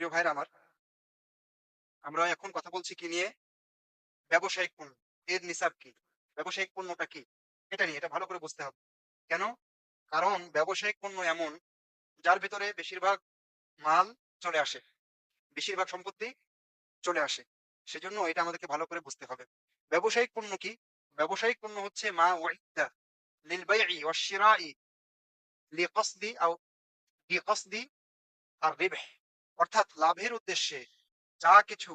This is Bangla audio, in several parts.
প্রিয় ভাইরা আমার, আমরা এখন কথা বলছি কি নিয়ে? ব্যবসায়িক পণ্য। এর নিসাব কি? ব্যবসায়িক পণ্যটা কি? এটা নিয়ে, এটা ভালো করে বুঝতে হবে। কেন? কারণ ব্যবসায়িক পণ্য এমন যার ভেতরে বেশিরভাগ মাল চলে আসে, বেশিরভাগ সম্পত্তি চলে আসে। সেজন্য এটা আমাদেরকে ভালো করে বুঝতে হবে। ব্যবসায়িক পণ্য কি? ব্যবসায়িক পণ্য হচ্ছে মা উইদ্দা লিল বাই'i ওয়াশ-শিরা'i লিকাসদি আও বিকাসদি আর-রিবহ, অর্থাৎ লাভের উদ্দেশ্যে যা কিছু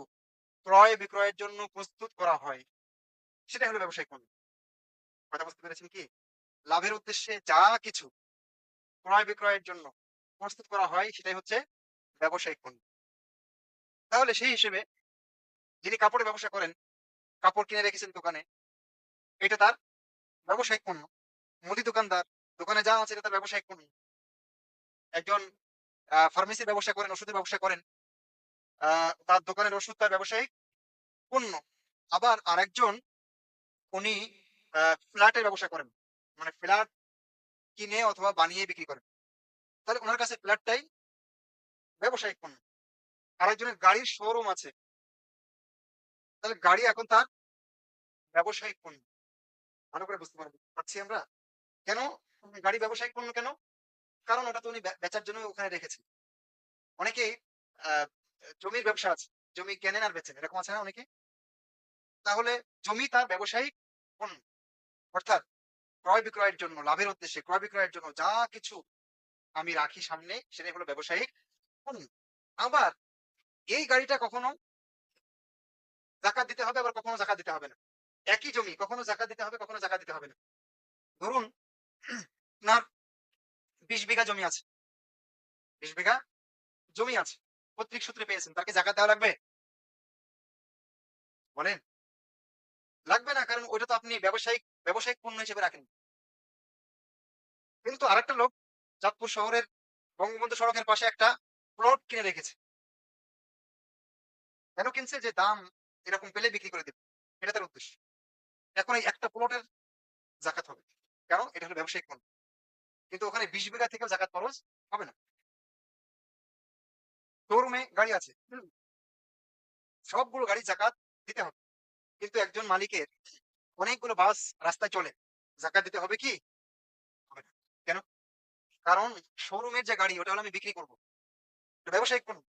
ক্রয় বিক্রয়ের জন্য প্রস্তুত করা হয় সেটাই হলো ব্যবসায়িক পণ্য। কথা বুঝতে পেরেছেন কি? লাভের উদ্দেশ্যে যা কিছু ক্রয় বিক্রয়ের জন্য প্রস্তুত করা হয় সেটাই হচ্ছে ব্যবসায়িক পণ্য। তাহলে সেই হিসেবে যিনি কাপড়ের ব্যবসা করেন, কাপড় কিনে রেখেছেন দোকানে, এটা তার ব্যবসায়িক পণ্য। মুদি দোকানদার, দোকানে যা আছে এটা তার ব্যবসায়িক পণ্য। একজন ফার্মেসির ব্যবসা করেন, ওষুধের ব্যবসা করেন, আ তার দোকানের ওষুধ তার ব্যবসায়িক পণ্য। আবার আরেকজন উনি আ ফ্ল্যাটের ব্যবসা করেন। মানে ফ্ল্যাট কিনে অথবা বানিয়ে বিক্রি করেন। তাহলে উনার কাছে ফ্ল্যাটটাই ব্যবসায়িক পণ্য। আরেকজনের গাড়ির শোরুম আছে। তাহলে গাড়ি এখন তার ব্যবসায়িক পণ্য। ভালো করে বুঝতে পারছি আমরা? কেন গাড়ি ব্যবসায়িক পণ্য কেন? কারণ ওটা তো উনি বেচার জন্য ওখানে রেখেছেন। অনেকেই আ জমির ব্যবসা আছে। জমি কেনেন আর বেচেন। এরকম আছে না অনেকে? তাহলে জমি তার ব্যবসায়িক পণ্য। অর্থাৎ ক্রয় বিক্রয়ের জন্য, লাভের উদ্দেশ্যে ক্রয় বিক্রয়ের জন্য যা কিছু আমি রাখি সামনে সেটাই হলো ব্যবসায়িক পণ্য। আবার এই গাড়িটা কখনো যাকাত দিতে হবে, আবার কখনো যাকাত দিতে হবে না। একই জমি কখনো যাকাত দিতে হবে, কখনো যাকাত দিতে হবে না। ধরুন আপনার ২০ বিঘা জমি আছে। ২০ বিঘা জমি আছে। পৈতৃক সূত্রে পেয়েছেন। তার কি যাকাত দেওয়া লাগবে? বলেন? লাগবে না, কারণ ওইটা তো আপনি ব্যবসায়িক পণ্য হিসেবে রাখেন। কিন্তু আরেকটা লোক চাঁদপুর শহরের বঙ্গবন্ধু সড়কের পাশে একটা প্লট কিনে রেখেছে। কেন কিনছে? যে দাম এরকম পেলে বিক্রি করে দিবে। এটা তার উদ্দেশ্য। এখন এই একটা প্লটের যাকাত হবে। কারণ এটা হলো ব্যবসায়িক পণ্য। কিন্তু ওখানে ২০ বিঘা থেকেও যাকাত খরচ হবে না। শোরুমে গাড়ি আছে। সবগুলো গাড়ি যাকাত দিতে হবে। কিন্তু একজন মালিকের অনেকগুলো বাস রাস্তায় চলে। যাকাত দিতে হবে কি? হবে না। কেন? কারণ শোরুমের যে গাড়ি ওটা হলো আমি বিক্রি করব। এটা ব্যবসায়িক পণ্য।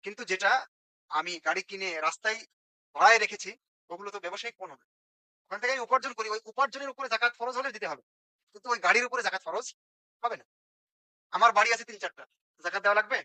কিন্তু যেটা আমি গাড়ি কিনে রাস্তায় ভাড়ায় রেখেছি ওগুলো তো ব্যবসায়িক পণ্য না। ওখান থেকে আমি উপার্জন করি। ওই উপার্জনের উপরে যাকাত ফরজ হলে দিতে হবে। কিন্তু ওই গাড়ির উপরে যাকাত ফরজ হবে না। আমার বাড়ি আছে ৩-৪ টা। যাকাত দেওয়া লাগবে?